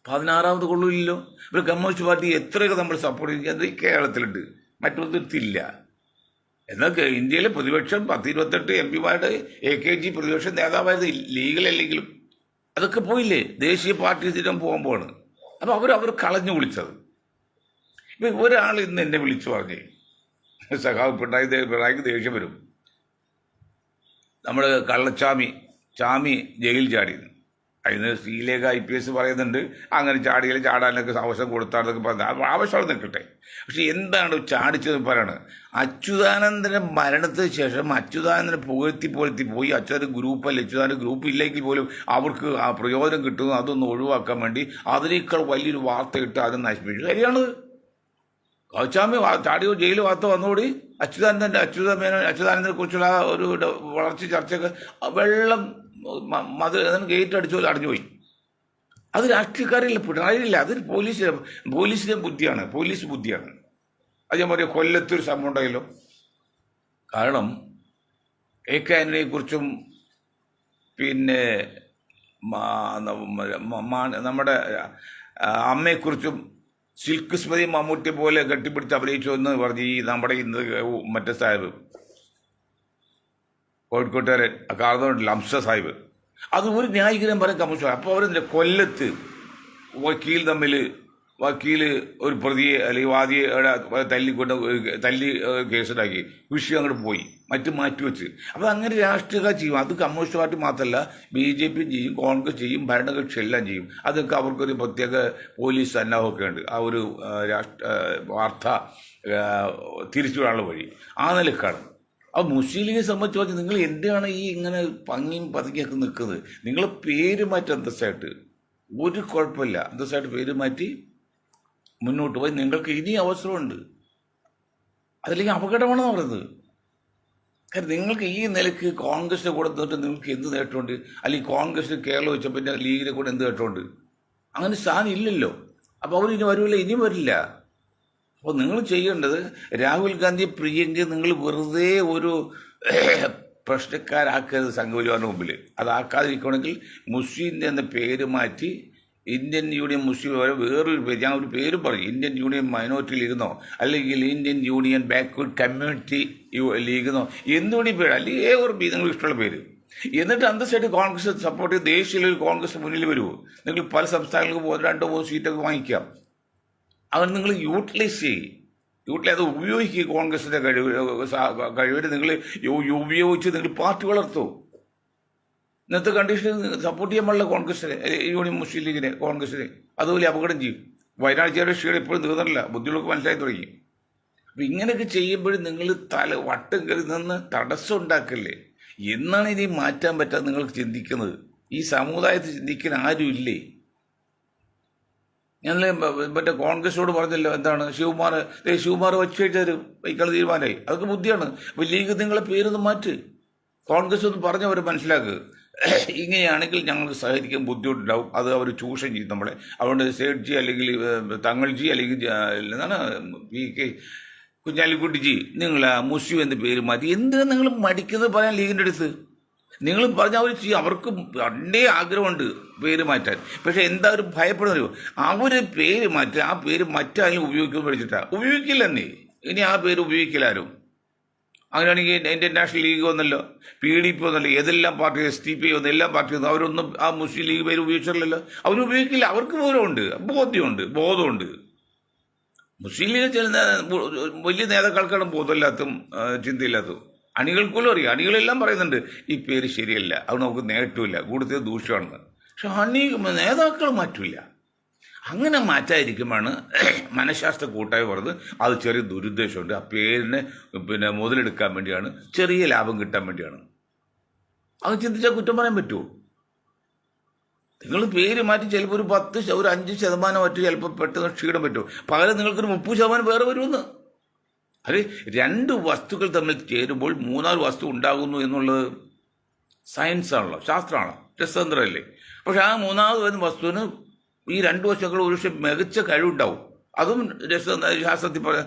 Speaker 1: 16ാമത് കൊള്ളില്ലല്ലോ. ഇപ്പോൾ കമ്മ്യൂണിസ്റ്റ് പാർട്ടി എത്രയൊക്കെ നമ്മൾ സപ്പോർട്ട് ചെയ്യുന്നത് ഈ കേരളത്തിലുണ്ട്, മറ്റൊരിടത്തില്ല. എന്നാൽ ഇന്ത്യയിലെ പ്രതിപക്ഷം 10-28 MP AKG പ്രതിപക്ഷ നേതാവായത് ലീഗിലല്ലെങ്കിലും അതൊക്കെ പോയില്ലേ, ദേശീയ പാർട്ടി സ്ഥിരം പോകുമ്പോഴാണ്. അപ്പോൾ അവർ കളഞ്ഞു വിളിച്ചത്. ഇപ്പം ഒരാൾ ഇന്ന് എന്നെ വിളിച്ചു പറഞ്ഞേ, സഖാവ് പിണറായിക്ക് ദേഷ്യം വരും, നമ്മൾ കള്ളച്ചാമി ജയിൽ ചാടിയെന്ന്. അതിന് ശ്രീലേഖ IPS പറയുന്നുണ്ട്, അങ്ങനെ ചാടാനൊക്കെ അവസരം കൊടുത്താന്നൊക്കെ പറഞ്ഞാൽ ആവശ്യം നിൽക്കട്ടെ. പക്ഷെ എന്താണ് ചാടിച്ചത് പറയണത്? അച്യുതാനന്ദൻ്റെ മരണത്തിന് ശേഷം അച്യുതാനന്ദനെ പുകഴ്ത്തി പോയി അച്യുതാനന്ദ ഗ്രൂപ്പല്ല, അച്യുതാനന്ദ ഗ്രൂപ്പ് ഇല്ലെങ്കിൽ പോലും അവർക്ക് ആ പ്രയോജനം കിട്ടുന്നു, അതൊന്ന് ഒഴിവാക്കാൻ വേണ്ടി അതിനേക്കാൾ വലിയൊരു വാർത്ത ഇട്ട് അത് നശിപ്പിച്ചു. ശരിയാണത്. ഗൗതമി ചാടി ജയിൽ വാർത്ത വന്നുകൂടി അച്യുതാനന്ദനെ കുറിച്ചുള്ള ആ ഒരു വളർച്ച ചർച്ചയൊക്കെ വെള്ളം ഗേറ്റ് അടിച്ചു അടഞ്ഞുപോയി. അത് രാഷ്ട്രീയക്കാരില്ല, പിണറായില്ല, അത് പോലീസിന്റെ ബുദ്ധിയാണ്, പോലീസ് ബുദ്ധിയാണ്. അത് ഞാൻ പറയാം, കൊല്ലത്തൊരു സംഭവം ഉണ്ടായല്ലോ. കാരണം AK ആന്റണിയെ കുറിച്ചും പിന്നെ നമ്മുടെ അമ്മയെക്കുറിച്ചും സിൽക്ക് സ്മൃതി മമ്മൂട്ടി പോലെ കെട്ടിപ്പിടിച്ച് അഭിനയിച്ചു എന്ന് പറഞ്ഞ് ഈ നമ്മുടെ ഇന്ന് മറ്റേ സാഹിബ് കോഴിക്കോട്ടുകാരൻ കാർന്നുണ്ടല്ലോ അംസ സാഹിബ്, അത് ഒരു ന്യായീകരണം പറയാൻ കമ്മീഷൻ. അപ്പോൾ അവരെന്താ കൊല്ലത്ത് വക്കീല് ഒരു പ്രതിയെ അല്ലെങ്കിൽ വാദിയെ തല്ലി കേസുണ്ടാക്കി, വിഷയം അങ്ങോട്ട് പോയി മാറ്റിവെച്ച്. അപ്പോൾ അങ്ങനെ രാഷ്ട്രീയക്കാർ ചെയ്യും. അത് കമ്മ്യൂണിസ്റ്റ് പാർട്ടി മാത്രമല്ല, BJP ചെയ്യും, കോൺഗ്രസ് ചെയ്യും, ഭരണകക്ഷി എല്ലാം ചെയ്യും. അതൊക്കെ അവർക്കൊരു പ്രത്യേക പോലീസ് സന്നാഹമൊക്കെ ഉണ്ട്. ആ ഒരു വാർത്ത തിരിച്ചുവിടാനുള്ള വഴി ആ നിലക്കാണ്. അപ്പോൾ മുസ്ലിം ലീഗിനെ സംബന്ധിച്ച് പറഞ്ഞാൽ നിങ്ങൾ എന്തിനാണ് ഈ ഇങ്ങനെ ഭംഗിയും പതുങ്ങിയൊക്കെ നിൽക്കുന്നത്? നിങ്ങൾ പേര് മാറ്റി അന്തസ്സായിട്ട്, ഒരു കുഴപ്പമില്ല, അന്തസ്സായിട്ട് പേര് മാറ്റി മുന്നോട്ട് പോയി നിങ്ങൾക്ക് ഇനി അവസരമുണ്ട്. അതിലേക്ക് അപകടമാണെന്ന് പറയുന്നത്. കാരണം നിങ്ങൾക്ക് ഈ നിലയ്ക്ക് കോൺഗ്രസിനെ കൂടെ നിന്നിട്ട് നിങ്ങൾക്ക് എന്ത് നേട്ടമുണ്ട്? അല്ലെങ്കിൽ കോൺഗ്രസിന് കേരളം വെച്ച പിന്നെ ലീഗിനെ കൂടെ എന്ത് നേട്ടമുണ്ട്? അങ്ങനെ സ്ഥാനം ഇല്ലല്ലോ. അപ്പോൾ അവരിനി വരില്ല, ഇനിയും വരില്ല. അപ്പോൾ നിങ്ങൾ ചെയ്യേണ്ടത് രാഹുൽ ഗാന്ധി പ്രിയങ്കയെ നിങ്ങൾ വെറുതെ ഒരു പ്രശ്നക്കാരാക്കരുത് സംഘപരിവാറിന് മുമ്പിൽ. അതാക്കാതിരിക്കണമെങ്കിൽ മുസ്ലിം എന്ന പേര് മാറ്റി ഇന്ത്യൻ യൂണിയൻ മുസ്ലിം വേറൊരു പേര്, ഞാൻ ഒരു പേര് പറയും, ഇന്ത്യൻ യൂണിയൻ മൈനോറിറ്റി ലീഗെന്നോ അല്ലെങ്കിൽ ഇന്ത്യൻ യൂണിയൻ ബാക്ക്വേർഡ് കമ്മ്യൂണിറ്റി ലീഗെന്നോ എന്തുകൂടി പേര്, അല്ലെങ്കിൽ ഒരു നിങ്ങൾക്ക് ഇഷ്ടമുള്ള പേര്. എന്നിട്ട് അന്തസ്സായിട്ട് കോൺഗ്രസ് സപ്പോർട്ട് ചെയ്ത് ദേശീയ കോൺഗ്രസ് മുന്നിൽ വരുമോ? നിങ്ങൾ പല സംസ്ഥാനങ്ങൾക്ക് പോകുന്ന 2-3 സീറ്റൊക്കെ വാങ്ങിക്കാം. അങ്ങനെ നിങ്ങൾ യൂട്ടിലൈസ് അത് ഉപയോഗിക്കുക. കോൺഗ്രസിൻ്റെ കഴിവിന് നിങ്ങൾ ഉപയോഗിച്ച് നിങ്ങൾ പാർട്ടി വളർത്തൂ. ഇന്നത്തെ കണ്ടീഷൻ സപ്പോർട്ട് ചെയ്യാൻ പാടില്ല കോൺഗ്രസിനെ, യൂണിയൻ മുസ്ലിം ലീഗിനെ, കോൺഗ്രസിനെ. അതുപോലെ അപകടം ചെയ്യും. വയനാട് ചേരുടെ ക്ഷീണം ഇപ്പോഴും തീർന്നില്ല, ബുദ്ധിമുട്ടൊക്കെ മനസ്സിലായി തുടങ്ങി. അപ്പം ഇങ്ങനെയൊക്കെ ചെയ്യുമ്പോഴും നിങ്ങൾ വട്ടം കയറി നിന്ന് തടസ്സം ഉണ്ടാക്കല്ലേ. എന്നാണ് ഇനി മാറ്റാൻ പറ്റാതെ നിങ്ങൾക്ക് ചിന്തിക്കുന്നത്? ഈ സമുദായത്തിൽ ചിന്തിക്കാൻ ആരും ഇല്ലേ? ഞാൻ മറ്റേ കോൺഗ്രസോട് പറഞ്ഞല്ലോ, എന്താണ് ശിവകുമാർ വച്ച് കഴിച്ചാൽ വൈക്കാൾ തീരുമാനമായി. അതൊക്കെ ബുദ്ധിയാണ്. അപ്പോൾ ലീഗ് നിങ്ങളെ പേരൊന്ന് മാറ്റ്, കോൺഗ്രസ് ഒന്ന് പറഞ്ഞവർ മനസ്സിലാക്കുക. ഇങ്ങനെയാണെങ്കിൽ ഞങ്ങൾക്ക് സഹകരിക്കാൻ ബുദ്ധിമുട്ടുണ്ടാവും, അത് അവർ ചൂഷണം ചെയ്യും നമ്മളെ. അതുകൊണ്ട് സേഠ്ജി അല്ലെങ്കിൽ തങ്ങൾജി അല്ലെങ്കിൽ എന്താണ് PK കുഞ്ഞാലിക്കുട്ടിജി, നിങ്ങൾ മുസ്ലിം എന്ന പേര് മാറ്റി. എന്തിനാണ് നിങ്ങൾ മടിക്കുന്നത് പറയാൻ ലീഗിൻ്റെ അടുത്ത്? നിങ്ങൾ പറഞ്ഞാൽ അവർ ചെയ്യും. അവർക്ക് പണ്ടേ ആഗ്രഹമുണ്ട് പേര് മാറ്റാൻ. പക്ഷെ എന്താ ഒരു ഭയപ്പെടുന്നറിയോ? അവർ പേര് മാറ്റുക, ആ പേര് മറ്റാരും ഉപയോഗിക്കുമെന്ന് പഠിച്ചിട്ടാണ്. ഉപയോഗിക്കില്ലെന്നേ, ഇനി ആ പേര് ഉപയോഗിക്കില്ലാരും. അങ്ങനെയാണെങ്കിൽ ഇന്ത്യൻ നാഷണൽ ലീഗ് വന്നല്ലോ, PDP വന്നല്ലോ, ഏതെല്ലാം പാർട്ടി, STP വന്നു, എല്ലാ പാർട്ടി വന്നു. അവരൊന്നും ആ മുസ്ലിം ലീഗ് പേര് ഉപയോഗിച്ചില്ലല്ലോ. അവരുപയോഗിക്കില്ല. അവർക്ക് വിവരമുണ്ട്, ബോധമുണ്ട്. മുസ്ലിം ലീഗ് ചില വലിയ നേതാക്കൾക്കാണ് ബോധമില്ലാത്തതും ചിന്തയില്ലാത്തതും. അണികൾക്കുള്ള അറിയാം, അണികളെല്ലാം പറയുന്നുണ്ട് ഈ പേര് ശരിയല്ല, അത് നമുക്ക് നേട്ടമില്ല, കൂടുതൽ ദൂഷ്യമാണെന്ന്. പക്ഷെ നേതാക്കൾ മാറ്റില്ല. അങ്ങനെ മാറ്റാതിരിക്കുമ്പോഴാണ് മനഃശാസ്ത്ര കൂട്ടായ്മ പറഞ്ഞത് അത് ചെറിയ ദുരുദ്ദേശമുണ്ട്, ആ പേരിനെ മുതലെടുക്കാൻ വേണ്ടിയാണ്, ചെറിയ ലാഭം കിട്ടാൻ വേണ്ടിയാണ്. അത് ചിന്തിച്ചാൽ കുറ്റം പറയാൻ പറ്റുമോ? നിങ്ങൾ പേര് മാറ്റി ചിലപ്പോൾ ഒരു 5% മറ്റു ചിലപ്പോൾ പെട്ടെന്ന് ക്ഷീണം പറ്റുമോ? പകരം നിങ്ങൾക്കൊരു 30% വേറെ വരുമെന്ന്. അത് 2 വസ്തുക്കൾ തമ്മിൽ ചേരുമ്പോൾ 3ാമത് വസ്തു ഉണ്ടാകുന്നു എന്നുള്ളത് സയൻസാണല്ലോ, ശാസ്ത്രമാണല്ലോ, രസതന്ത്രമല്ലേ. പക്ഷെ ആ 3ാമത് വരുന്ന വസ്തുവിന് ഈ 2 വസ്തുക്കൾ ഒരു പക്ഷേ മികച്ച കഴിവുണ്ടാവും. അതും ശാസ്ത്രത്തിൽ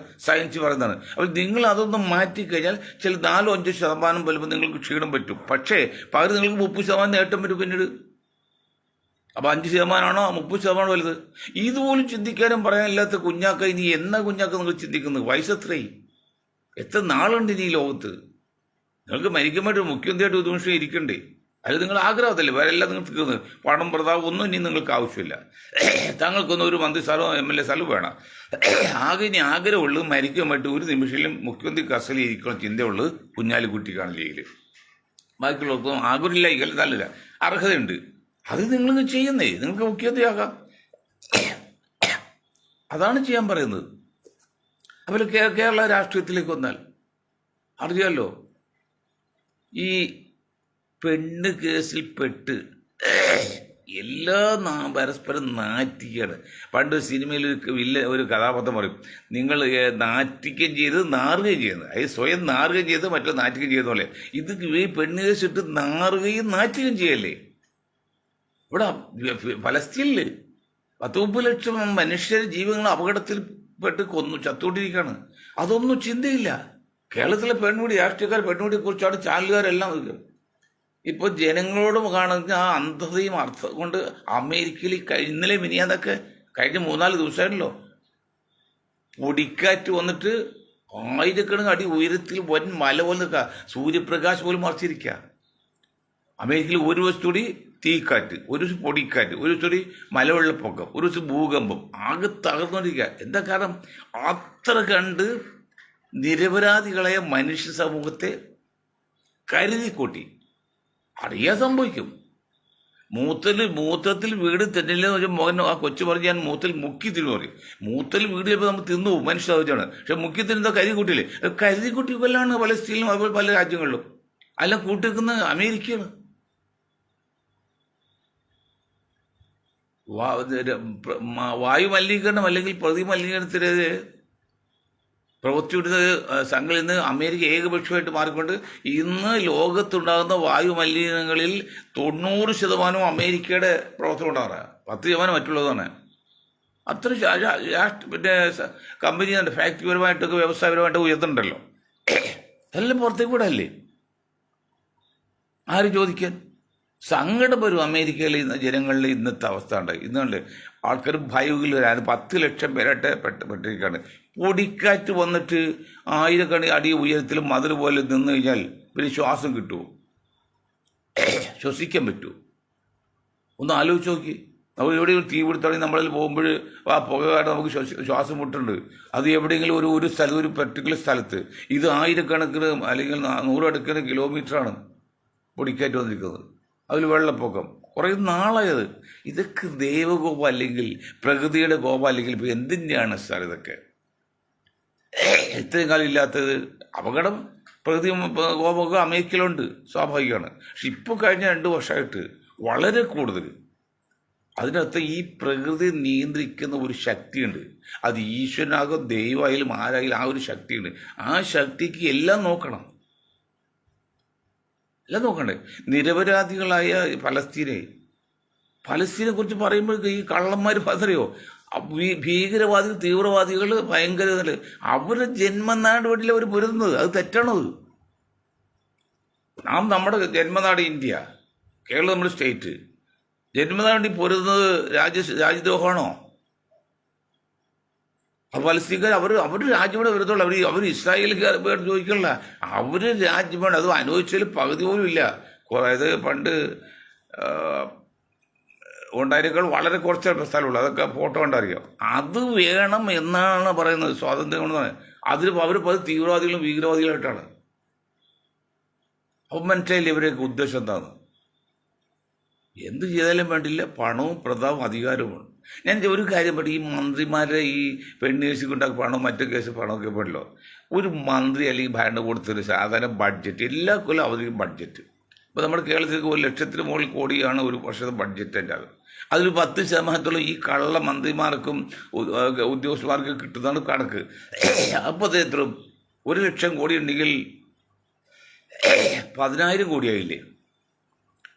Speaker 1: സയൻസ് പറയുന്നതാണ്. അപ്പോൾ നിങ്ങൾ അതൊന്നും മാറ്റിക്കഴിഞ്ഞാൽ ചില 4-5% വലുപ്പം നിങ്ങൾക്ക് ക്ഷീണം പറ്റും. പക്ഷേ പകരം നിങ്ങൾക്ക് 30% നേട്ടം വരും പിന്നീട്. അപ്പോൾ 5%ആണോ 30% വലുത്? ഇതുപോലും ചിന്തിക്കാനും പറയാനില്ലാത്ത കുഞ്ഞാക്ക ഇനി എന്നാ കുഞ്ഞാക്ക നിങ്ങൾ ചിന്തിക്കുന്നത്? വയസ്സത്രയും എത്ര നാളുണ്ട് ഇനി ഈ ലോകത്ത്? നിങ്ങൾക്ക് മരിക്കുമ്പോഴൊരു മുഖ്യമന്ത്രിയായിട്ട് ഒരു നിമിഷം ഇരിക്കണ്ടേ? അത് നിങ്ങൾ ആഗ്രഹത്തില്ലേ? വേറെ എല്ലാം നിങ്ങൾ തീർന്ന് പണം പ്രതാപം ഒന്നും ഇനി നിങ്ങൾക്ക് ആവശ്യമില്ല. താങ്കൾക്കൊന്നും ഒരു മന്ത്രി സ്ഥലമോ MLA സ്ഥലവും വേണം. ആകെ ഇനി ആഗ്രഹമുള്ളൂ മരിക്കാൻ പറ്റും ഒരു നിമിഷത്തിലും മുഖ്യമന്ത്രി കസ്റ്റഡിയിൽ ഇരിക്കണം ചിന്തയുള്ളത് കുഞ്ഞാലിക്കുട്ടിക്കാണ് ലീഗിൽ. ബാക്കിയുള്ളവർക്കൊന്നും ആഗ്രഹമില്ല, ഇല്ല, നല്ലില്ല, അർഹതയുണ്ട്. അത് നിങ്ങൾ ചെയ്യുന്നേ, നിങ്ങൾക്ക് മുഖ്യമന്ത്രിയാകാം. അതാണ് ചെയ്യാൻ പറയുന്നത്. അപ്പോൾ കേരള രാഷ്ട്രീയത്തിലേക്ക് വന്നാൽ അറിയാമല്ലോ, ഈ പെണ്ണ് കേസിൽ പെട്ട് എല്ലാ പരസ്പരം നാറ്റിക്കുകയാണ്. പണ്ട് സിനിമയിൽ ഒരു കഥാപാത്രം പറയും, നിങ്ങൾ നാറ്റിക്കുകയും ചെയ്ത് നാറുകയും ചെയ്യുന്നത്, അത് സ്വയം നാറുകയും ചെയ്ത് മറ്റോ നാറ്റിക്കുകയും ചെയ്യുന്ന പോലെ ഇത് ഈ പെണ്ണുകേസിട്ട് നാറുകയും നാറ്റുകയും ചെയ്യല്ലേ. ഇവിടെ ഫലസ്തീനിൽ 10-30 ലക്ഷം മനുഷ്യർ ജീവികൾ അപകടത്തിൽ പെട്ട് ചത്തുകൊണ്ടിരിക്കുകയാണ്. അതൊന്നും ചിന്തയില്ല. കേരളത്തിലെ പെൺകുടി രാഷ്ട്രീയക്കാർ പെൺകുടിയെ കുറിച്ചാണ് ചാനലുകാരെല്ലാം ഇപ്പോൾ ജനങ്ങളോടും കാണുന്ന ആ അന്ധതയും അർത്ഥം കൊണ്ട് അമേരിക്കയിൽ ഇന്നലെ മിനിയാന്നൊക്കെ കഴിഞ്ഞ 3-4 ദിവസമായിട്ടല്ലോ പൊടിക്കാറ്റ് വന്നിട്ട് ആയിരക്കണക്കിന് അടി ഉയരത്തിൽ വൻ മല പോലെ നിൽക്കുക, സൂര്യപ്രകാശം പോലും മറച്ചിരിക്കുക. അമേരിക്കയിൽ ഒരു വശത്തൂടി തീക്കാറ്റ്, ഒരു ദിവസം പൊടിക്കാറ്റ്, ഒരു ദിവസം മലവെള്ളപ്പൊക്കം, ഒരു ദിവസം ഭൂകമ്പം, ആകെ തകർന്നുകൊണ്ടിരിക്കുക. എന്താ കാരണം? അത്ര കണ്ട് നിരപരാധികളായ മനുഷ്യ സമൂഹത്തെ കരുതിക്കൂട്ടി. അറിയാൻ സംഭവിക്കും. മൂത്രത്തിൽ വീട് തെന്നില്ലെന്ന് വെച്ചാൽ മോഹൻ ആ കൊച്ചു പറഞ്ഞ് ഞാൻ മൂത്തിൽ മുക്കി തിന്നു പറയും. മൂത്തൽ വീട് ചിലപ്പോൾ നമ്മൾ തിന്നു പോകും, മനുഷ്യ ആവശ്യമാണ്. പക്ഷെ മുക്കി തിരുന്ന കരുതി കൂട്ടിയില്ലേ? കരുതി കൂട്ടി കൊല്ലാണ് പലസ്തീനിലും അതുപോലെ പല രാജ്യങ്ങളിലും. അല്ല കൂട്ടിക്കുന്ന അമേരിക്കയാണ്. വായു മലിനീകരണം അല്ലെങ്കിൽ പ്രതിമലിനീകരണത്തിനെതിരെ പ്രവർത്തിയുടെ സംഘം ഇന്ന് അമേരിക്ക ഏകപക്ഷമായിട്ട് മാറിക്കൊണ്ട് ഇന്ന് ലോകത്തുണ്ടാകുന്ന വായു മലിനീകരണങ്ങളിൽ 90% അമേരിക്കയുടെ പ്രവർത്തനം ഉണ്ടാകാറ്, 10% മറ്റുള്ളതാണ്. അത്ര പിന്നെ കമ്പനി ഫാക്ടറിപരമായിട്ടൊക്കെ വ്യവസായപരമായിട്ടൊക്കെ ഉയർത്തുന്നുണ്ടല്ലോ. എല്ലാം പുറത്തേക്ക് കൂടെ അല്ലേ? ആര് ചോദിക്കാൻ? സങ്കടം വരും. അമേരിക്കയിലെ ജനങ്ങളുടെ ഇന്നത്തെ അവസ്ഥ ഉണ്ടായി. ഇന്നുണ്ട് ആൾക്കാർ ഭയവിൽ വരാൻ 10 ലക്ഷം പേരായിട്ട് പെട്ടിരിക്കുകയാണ്. പൊടിക്കാറ്റ് വന്നിട്ട് ആയിരക്കണക്കിന് അടി ഉയരത്തിൽ മതിൽ പോലെ നിന്ന് കഴിഞ്ഞാൽ പിന്നെ ശ്വാസം കിട്ടുമോ? ശ്വസിക്കാൻ പറ്റുമോ? ഒന്ന് ആലോചിച്ച് നോക്കി. നമ്മൾ എവിടെയെങ്കിലും തീ പിടുത്താണെങ്കിൽ നമ്മളിൽ പോകുമ്പോൾ ആ പുക കാരണം നമുക്ക് ശ്വാസം മുട്ടുണ്ട്. അത് എവിടെയെങ്കിലും ഒരു സ്ഥലത്ത്, ഒരു പെർട്ടിക്കുലർ സ്ഥലത്ത്. ഇത് ആയിരക്കണക്കിന് അല്ലെങ്കിൽ 100 കിലോമീറ്ററാണ് പൊടിക്കാറ്റ് വന്നിരിക്കുന്നത്. അതിൽ വെള്ളപ്പൊക്കം കുറേ നാളായത്. ഇതൊക്കെ ദൈവകോപം അല്ലെങ്കിൽ പ്രകൃതിയുടെ കോപം അല്ലെങ്കിൽ ഇപ്പോൾ എന്തിൻ്റെയാണ് സാർ ഇതൊക്കെ? ഇത്രയും കാലം ഇല്ലാത്തത് അപകടം പ്രകൃതി കോപമൊക്കെ അമേരിക്കയിലുണ്ട്, സ്വാഭാവികമാണ്. പക്ഷെ ഇപ്പോൾ കഴിഞ്ഞ 2 വർഷമായിട്ട് വളരെ കൂടുതൽ. അതിനകത്ത് ഈ പ്രകൃതി നിയന്ത്രിക്കുന്ന ഒരു ശക്തിയുണ്ട്. അത് ഈശ്വരനാകും ദൈവമായാലും ആരായാലും ആ ഒരു ശക്തിയുണ്ട്. ആ ശക്തിക്ക് എല്ലാം നോക്കണം, എല്ലാം നോക്കണ്ടേ? നിരപരാധികളായ പലസ്തീനെ കുറിച്ച് പറയുമ്പോഴേക്ക് ഈ കള്ളന്മാർ പതറിയോ? ഭീകരവാദികൾ, തീവ്രവാദികൾ, ഭയങ്കര അവരുടെ ജന്മനാട് വഴിയിൽ അവർ പൊരുതുന്നത്. അത് തെറ്റാണത്. നമ്മുടെ ജന്മനാട് ഇന്ത്യ, കേരളം നമ്മുടെ സ്റ്റേറ്റ്. ജന്മനാടി പൊരുതുന്നത് രാജ്യദ്രോഹമാണോ? പലസ്തീൻകാർ അവർ രാജ്യമോടെ വരുത്തുള്ളൂ. അവർ ഇസ്രായേൽക്കാർ ചോദിക്കണില്ല. അവർ രാജ്യമാണ്. അത് അനുഭവിച്ചാൽ പകുതി പോലും ഇല്ല. അതായത് പണ്ട് ഉണ്ടായിരിക്കാൻ വളരെ കുറച്ച് സ്ഥലമുള്ളൂ. അതൊക്കെ ഫോട്ടോ കണ്ടറിയാം. അത് വേണം എന്നാണ് പറയുന്നത്. സ്വാതന്ത്ര്യം കൊണ്ടെന്ന് അതിൽ അവർ തീവ്രവാദികളും ഭീകരവാദികളായിട്ടാണ്. അപ്പം മനസ്സിലായില്ല ഇവരെയൊക്കെ ഉദ്ദേശം എന്താണ്? എന്ത് ചെയ്താലും വേണ്ടില്ല, പണവും പ്രതാപവും അധികാരവുമാണ്. ഞാൻ ഒരു കാര്യം പറയും, ഈ മന്ത്രിമാരെ ഈ പെണ്ണേഴ്സ് കൊണ്ടാക്കി പണവും മറ്റു കേസ് പണമൊക്കെ പോയല്ലോ. ഒരു മന്ത്രി അല്ലെങ്കിൽ ഭരണകൂടത്തിന് സാധാരണ ബഡ്ജറ്റ് എല്ലാ കൊല്ലം അവധിക്കും ബഡ്ജറ്റ്. ഇപ്പോൾ നമ്മുടെ കേരളത്തിലേക്ക് 1 ലക്ഷത്തിന് മുകളിൽ കോടിയാണ് ഒരു വർഷത്തെ ബഡ്ജറ്റ്. അതിൽ 10% ഈ കള്ള മന്ത്രിമാർക്കും ഉദ്യോഗസ്ഥന്മാർക്കും കിട്ടുന്നതാണ് കണക്ക്. അപ്പോൾ എത്ര 1 ലക്ഷം കോടി ഉണ്ടെങ്കിൽ 10,000 കോടിയായില്ലേ?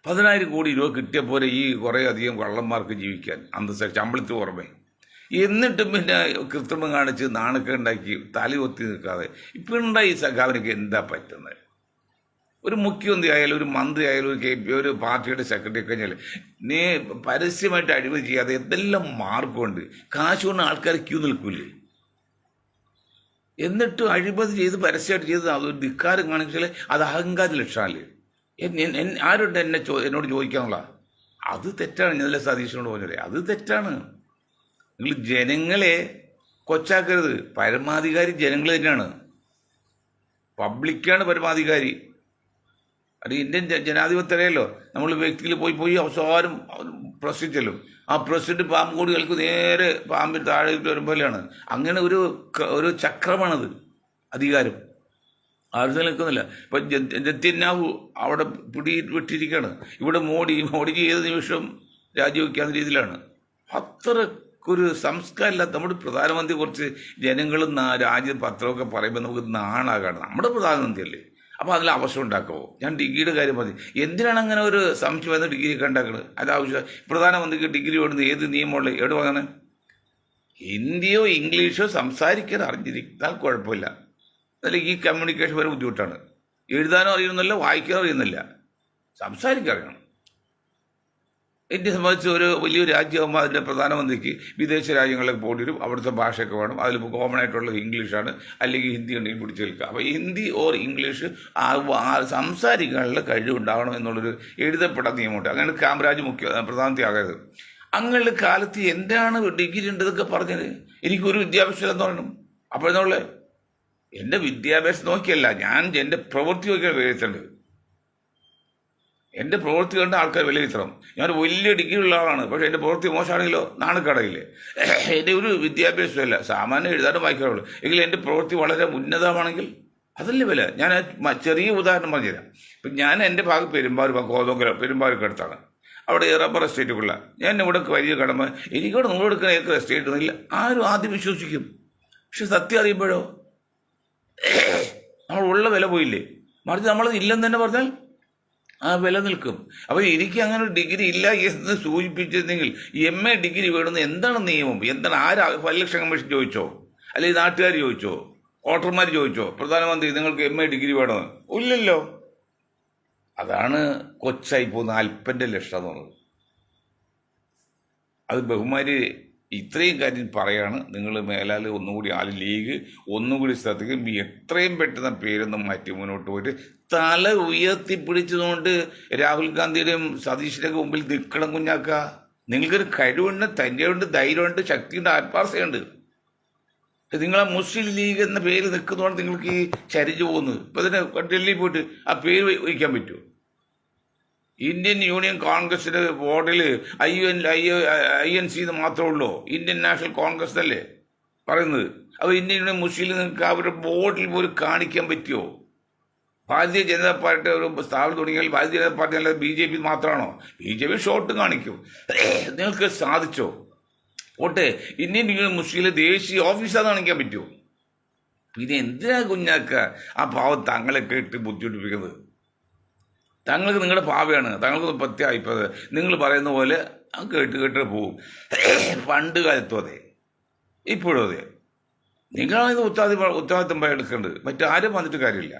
Speaker 1: 10,000 കോടി രൂപ കിട്ടിയ പോലെ ഈ കുറേ അധികം കള്ളന്മാർക്ക് ജീവിക്കാൻ അന്തസ്സ ശമ്പളത്തിന് പുറമെ. എന്നിട്ടും പിന്നെ കൃത്രിമം കാണിച്ച് നാണക്കേണ്ടാക്കി തലയൊത്തി നിൽക്കാതെ ഇപ്പം ഉണ്ടായി സഖാവിനൊക്കെ എന്താ പറ്റുന്നത്? ഒരു മുഖ്യമന്ത്രി ആയാലും ഒരു മന്ത്രി ആയാലും ഒരു പാർട്ടിയുടെ സെക്രട്ടറി കഴിഞ്ഞാൽ പരസ്യമായിട്ട് അഴിമതി ചെയ്യാതെ എന്തെല്ലാം മാർഗമുണ്ട്. കാശ് കൊണ്ട് ആൾക്കാർ ക്യൂ നിൽക്കൂലേ? എന്നിട്ട് അഴിമതി ചെയ്ത് പരസ്യമായിട്ട് ചെയ്ത് അതൊരു ധിക്കാരം കാണിച്ചാൽ അത് അഹങ്കാര ലക്ഷണമല്ലേ? ആരുണ്ട് എന്നോട് ചോദിക്കാനുള്ള? അത് തെറ്റാണ്. ഇന്നലെ സതീശനോട് പറഞ്ഞത് അത് തെറ്റാണ്. നിങ്ങൾ ജനങ്ങളെ കൊച്ചാക്കരുത്. പരമാധികാരി ജനങ്ങൾ തന്നെയാണ്. പബ്ലിക്കാണ് പരമാധികാരി. അത് ഇന്ത്യൻ ജനാധിപത്യമല്ലോ. നമ്മൾ വ്യക്തിയിൽ പോയി അവസാനം പ്രസിഡന്റ് ചെല്ലും. ആ പ്രസിഡന്റ് പാമ്പ് കൂടി കളിക്ക് നേരെ പാമ്പിൽ താഴെ വരുമ്പോഴാണ്. അങ്ങനെ ഒരു ചക്രമാണത് അധികാരം. ആരും നിൽക്കുന്നില്ല. ഇപ്പം നെതന്യാഹു അവിടെ വിട്ടിരിക്കുകയാണ്. ഇവിടെ മോഡിക്ക് ഏത് നിമിഷം രാജിവെക്കാവുന്ന രീതിയിലാണ്. അത്രക്കൊരു സംസ്കാരമില്ലാത്ത നമ്മുടെ പ്രധാനമന്ത്രി കുറച്ച് ജനങ്ങളും രാജ്യ പത്രമൊക്കെ പറയുമ്പോൾ നമുക്ക് നാണാകാണ്. നമ്മുടെ പ്രധാനമന്ത്രിയല്ലേ, അപ്പോൾ അതിൽ അവസരം ഉണ്ടാക്കുമോ? ഞാൻ ഡിഗ്രിയുടെ കാര്യം പറഞ്ഞു. എന്തിനാണ് അങ്ങനെ ഒരു സംശയം വന്ന് ഡിഗ്രി ഒക്കെ ഉണ്ടാക്കുന്നത്? അത് ആവശ്യം. പ്രധാനമന്ത്രിക്ക് ഡിഗ്രി വേണ്ടുന്നത് ഏത് നിയമമുള്ള എവിടെ വാങ്ങാൻ? ഹിന്ദിയോ ഇംഗ്ലീഷോ സംസാരിക്കാൻ അറിഞ്ഞിരിക്കാൻ കുഴപ്പമില്ല. അല്ലെങ്കിൽ ഈ കമ്മ്യൂണിക്കേഷൻ വരെ ബുദ്ധിമുട്ടാണ്. എഴുതാനോ അറിയുന്നില്ല, വായിക്കാനോ അറിയുന്നില്ല, സംസാരിക്കാൻ അറിയണം. ഇന്ത്യയെ സംബന്ധിച്ച് ഒരു വലിയൊരു രാജ്യമാകുമ്പോൾ അതിൻ്റെ പ്രധാനമന്ത്രിക്ക് വിദേശ രാജ്യങ്ങളിലേക്ക് പോകേണ്ടി വരും. അവിടുത്തെ ഭാഷയൊക്കെ വേണം. അതിലിപ്പോൾ കോമൺ ആയിട്ടുള്ളത് ഇംഗ്ലീഷാണ്, അല്ലെങ്കിൽ ഹിന്ദി ഉണ്ടെങ്കിൽ പിടിച്ച് നിൽക്കുക. അപ്പോൾ ഹിന്ദി ഓർ ഇംഗ്ലീഷ് സംസാരിക്കാനുള്ള കഴിവുണ്ടാവണം എന്നുള്ളൊരു എഴുതപ്പെട്ട നിയമമുണ്ട്. അങ്ങനെ കാമരാജ് പ്രധാനമന്ത്രി ആകരുത്. അങ്ങനെയുള്ള കാലത്ത് എന്താണ് ഡിഗ്രി ഉണ്ടെന്നൊക്കെ പറഞ്ഞത്? എനിക്കൊരു വിദ്യാഭ്യാസം എന്ന് പറയണം. അപ്പോഴെന്നുള്ള എൻ്റെ വിദ്യാഭ്യാസം നോക്കിയല്ല, ഞാൻ എൻ്റെ പ്രവൃത്തി നോക്കിയാണ് വിലയിരുത്തേണ്ടത്. എൻ്റെ പ്രവൃത്തി കണ്ട ആൾക്കാർ വിലയിരുത്തണം. ഞാൻ വലിയ ഡിഗ്രി ഉള്ള ആളാണ്, പക്ഷേ എൻ്റെ പ്രവൃത്തി മോശമാണെങ്കിലോ നാണക്കടയില്ലേ? എൻ്റെ ഒരു വിദ്യാഭ്യാസമല്ല, സാമാന്യം എഴുതാനും വായിക്കാറുള്ളൂ. എങ്കിലും എൻ്റെ പ്രവൃത്തി വളരെ ഉന്നതമാണെങ്കിൽ അതല്ലേ വില. ഞാൻ ചെറിയ ഉദാഹരണം പറഞ്ഞുതരാം. ഇപ്പം ഞാൻ എൻ്റെ ഭാഗം പെരുമ്പാവൂർക്ക് അടുത്താണ്. അവിടെ റബ്ബർ എസ്റ്റേറ്റുള്ള ഞാൻ ഇവിടെ വലിയ കടമ, എനിക്കവിടെ നൂറെടുക്കുന്ന ഏക്കർ എസ്റ്റേറ്റ് ഒന്നുമില്ല. ആരും ആദ്യം വിശ്വസിക്കും. പക്ഷെ സത്യം അറിയുമ്പോഴോ നമ്മൾ ഉള്ള വില പോയില്ലേ. മറിച്ച് നമ്മളത് ഇല്ലെന്ന് തന്നെ പറഞ്ഞാൽ ആ വില നിൽക്കും. അപ്പോൾ എനിക്ക് അങ്ങനെ ഒരു ഡിഗ്രി ഇല്ല എന്ന് സൂചിപ്പിച്ചിരുന്നെങ്കിൽ MA ഡിഗ്രി വേണമെന്ന് എന്താണ് നിയമം? എന്താണ്? ഇലക്ഷൻ കമ്മീഷൻ ചോദിച്ചോ? അല്ലെങ്കിൽ നാട്ടുകാർ ചോദിച്ചോ? വോട്ടർമാർ ചോദിച്ചോ? പ്രധാനമന്ത്രി നിങ്ങൾക്ക് MA ഡിഗ്രി വേണമെന്ന്? ഇല്ലല്ലോ. അതാണ് കൊച്ചായി പോകുന്ന അല്പൻ്റെ ലക്ഷണം എന്ന് പറയുന്നത്. അത് ബഹുമാരി ഇത്രയും കാര്യം പറയാണ്. നിങ്ങൾ മേലാൽ ഒന്നുകൂടി ലീഗ് ഒന്നുകൂടി ശ്രദ്ധിക്കും. എത്രയും പെട്ടെന്ന് പേരൊന്നും മാറ്റി മുന്നോട്ട് പോയിട്ട് തല ഉയർത്തിപ്പിടിച്ചതുകൊണ്ട് രാഹുൽ ഗാന്ധിയുടെയും സതീഷിൻ്റെയൊക്കെ മുമ്പിൽ നിൽക്കണം കുഞ്ഞാക്ക. നിങ്ങൾക്കൊരു കഴിവുണ്ട്, തൻ്റെയുണ്ട്, ധൈര്യമുണ്ട്, ശക്തിയുണ്ട്, ആത്മാർത്ഥതയുണ്ട്. നിങ്ങളെ മുസ്ലിം ലീഗ് എന്ന പേര് നിൽക്കുന്നതുകൊണ്ട് നിങ്ങൾക്ക് ഈ ചരിച്ചു പോകുന്നത്. ഇപ്പം തന്നെ ഡൽഹിയിൽ പോയിട്ട് ആ പേര് വഹിക്കാൻ പറ്റുമോ? ഇന്ത്യൻ യൂണിയൻ കോൺഗ്രസിന്റെ ബോർഡിൽ INC എന്ന് മാത്രമേ ഉള്ളൂ. ഇന്ത്യൻ നാഷണൽ കോൺഗ്രസ് അല്ലേ പറയുന്നത്. അപ്പോൾ ഇന്ത്യൻ യൂണിയൻ മുസ്ലിം നിങ്ങൾക്ക് അവരുടെ ബോർഡിൽ പോലും കാണിക്കാൻ പറ്റുമോ? ഭാരതീയ ജനതാ പാർട്ടി ഒരു സ്ഥാപനം തുടങ്ങിയാൽ ഭാരതീയ ജനതാ പാർട്ടി അല്ലാതെ BJP മാത്രമാണോ? BJP ഷോട്ട് കാണിക്കും. നിങ്ങൾക്ക് സാധിച്ചോ? ഓട്ടെ, ഇന്ത്യൻ യൂണിയൻ മുസ്ലിം ദേശീയ ഓഫീസാന്ന് കാണിക്കാൻ പറ്റുമോ? പിന്നെ എന്തിനാ കുഞ്ഞാക്ക ആ പാവം തങ്ങളൊക്കെ ഇട്ട് ബുദ്ധിമുട്ടിപ്പിക്കുന്നത്? തങ്ങൾക്ക് നിങ്ങളുടെ ഭാവിയാണ്, തങ്ങൾക്ക് പത്യായിപ്പത് നിങ്ങൾ പറയുന്ന പോലെ കേട്ട് പോവും. പണ്ട് കാലത്തും അതെ, ഇപ്പോഴും അതെ. നിങ്ങളാണ് ഇത് ഉത്തരവാദിത്തം എടുക്കേണ്ടത്. മറ്റാരും വന്നിട്ട് കാര്യമില്ല.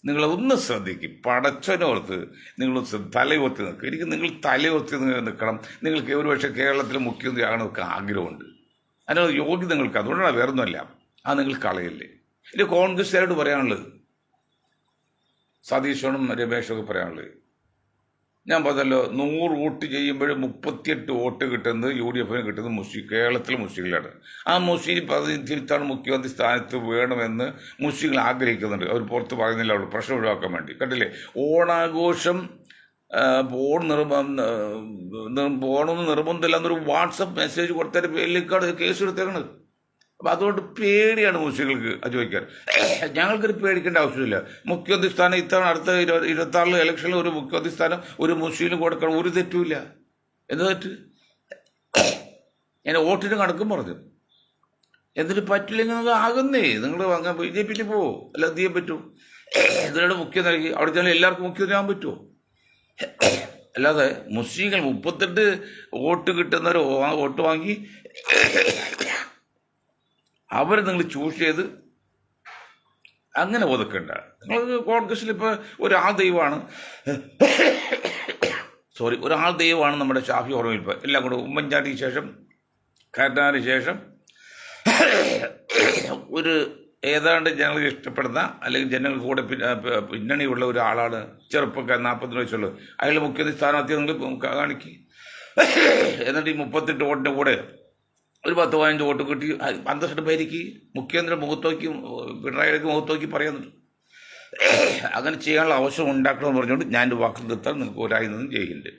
Speaker 1: നിങ്ങളൊന്ന് ശ്രദ്ധിക്കും. പടച്ചനോർത്ത് നിങ്ങൾ തലയൊത്തി നിൽക്കുക. എനിക്ക് നിങ്ങൾ തലയൊത്തി നിൽക്കണം. നിങ്ങൾക്ക് ഒരുപക്ഷെ കേരളത്തിലെ മുഖ്യമന്ത്രി ആകണമൊക്കെ ആഗ്രഹമുണ്ട്. അതിനുള്ള യോഗ്യത നിങ്ങൾക്ക്, അതുകൊണ്ടാണ് വേറൊന്നുമല്ല. അത് നിങ്ങൾ കളയല്ലേ. ഇത് കോൺഗ്രസ്സുകാരോട് പറയാനുള്ളത്, സതീശനും രമേശും ഒക്കെ പറയാനുള്ളത്, ഞാൻ പറഞ്ഞല്ലോ 100 വോട്ട് ചെയ്യുമ്പോൾ 38 വോട്ട് കിട്ടുന്നത് UDF കിട്ടുന്നത് കേരളത്തിലെ മുസ്ലിങ്ങളാണ്. ആ മുസ്ലിം പ്രതിനിധിത്വമാണ് മുഖ്യമന്ത്രി സ്ഥാനത്ത് വേണമെന്ന് മുസ്ലിങ്ങൾ ആഗ്രഹിക്കുന്നുണ്ട്. അവർ പുറത്ത് പറയുന്നില്ല, അവർ പ്രശ്നം ഒഴിവാക്കാൻ വേണ്ടി. കണ്ടില്ലേ, ഓണാഘോഷം പോകണമെന്ന് നിർബന്ധമില്ല എന്നൊരു വാട്സപ്പ് മെസ്സേജ് കൊടുത്തതിൻ്റെ പേരിലേക്കാണ് കേസ് എടുത്തേക്കണത്. അപ്പം അതുകൊണ്ട് പേടിയാണ് മുസ്ലിങ്ങൾക്ക് അത് ചോദിക്കാൻ. ഞങ്ങൾക്കൊരു പേടിക്കേണ്ട ആവശ്യമില്ല. മുഖ്യമന്ത്രി സ്ഥാനം ഇത്തവണ അടുത്ത 26 ഇലക്ഷനിൽ ഒരു മുഖ്യമന്ത്രി സ്ഥാനം ഒരു മുസ്ലിമിന് കൊടുക്കണം, ഒരു തെറ്റുമില്ല. എന്ത് തെറ്റ്? ഞാൻ വോട്ടിന് കണക്കും പറഞ്ഞു. എന്നിട്ട് പറ്റില്ലെങ്കിൽ നിങ്ങൾക്ക് ആകുന്നേ, നിങ്ങൾ അങ്ങനെ BJP പോവോ? അല്ല എന്ത് ചെയ്യാൻ പറ്റുമോ? ഇതിനോട് മുഖ്യമന്ത്രി അവിടെ ചെന്നാൽ എല്ലാവർക്കും മുഖ്യമന്ത്രി ആകാൻ പറ്റുമോ? അല്ലാതെ മുസ്ലിങ്ങൾ 38 വോട്ട് കിട്ടുന്നവർ വോട്ട് വാങ്ങി അവരെ നിങ്ങൾ ചൂസ് ചെയ്ത് അങ്ങനെ ഒതുക്കണ്ട. നിങ്ങൾ കോൺഗ്രസിൽ ഇപ്പോൾ ഒരാൾ ദൈവമാണ് നമ്മുടെ ഷാഫി ഓർമ്മയിൽപ്പ്. എല്ലാം കൂടെ ഉമ്മൻചാണ്ടിക്ക് ശേഷം കരുണാകരന് ശേഷം ഒരു ഏതാണ്ട് ജനങ്ങൾ ഇഷ്ടപ്പെടുന്ന അല്ലെങ്കിൽ ജനങ്ങൾക്ക് കൂടെ പിന്നണിയുള്ള ഒരാളാണ്. ചെറുപ്പക്കാരൻ 40 വയസ്സുള്ളത്. അയാൾ മുഖ്യമന്ത്രി സ്ഥാനാർത്ഥി നിങ്ങൾ കാണിക്കുക. എന്നിട്ട് ഈ 38 വോട്ടിൻ്റെ കൂടെ ഒരു 10-15 വോട്ട് കിട്ടി 12 പേർക്ക് മുഖ്യമന്ത്രി മുഖത്തോക്കി, പിണറായിക്ക് മുഖത്തോക്കി പറയുന്നുണ്ട്. അങ്ങനെ ചെയ്യാനുള്ള അവസരം ഉണ്ടാക്കണമെന്ന് പറഞ്ഞുകൊണ്ട് ഞാൻ വാക്ക് നിർത്താൻ നിങ്ങൾക്ക് ഒരായി നിന്നും ചെയ്യുന്നുണ്ട്.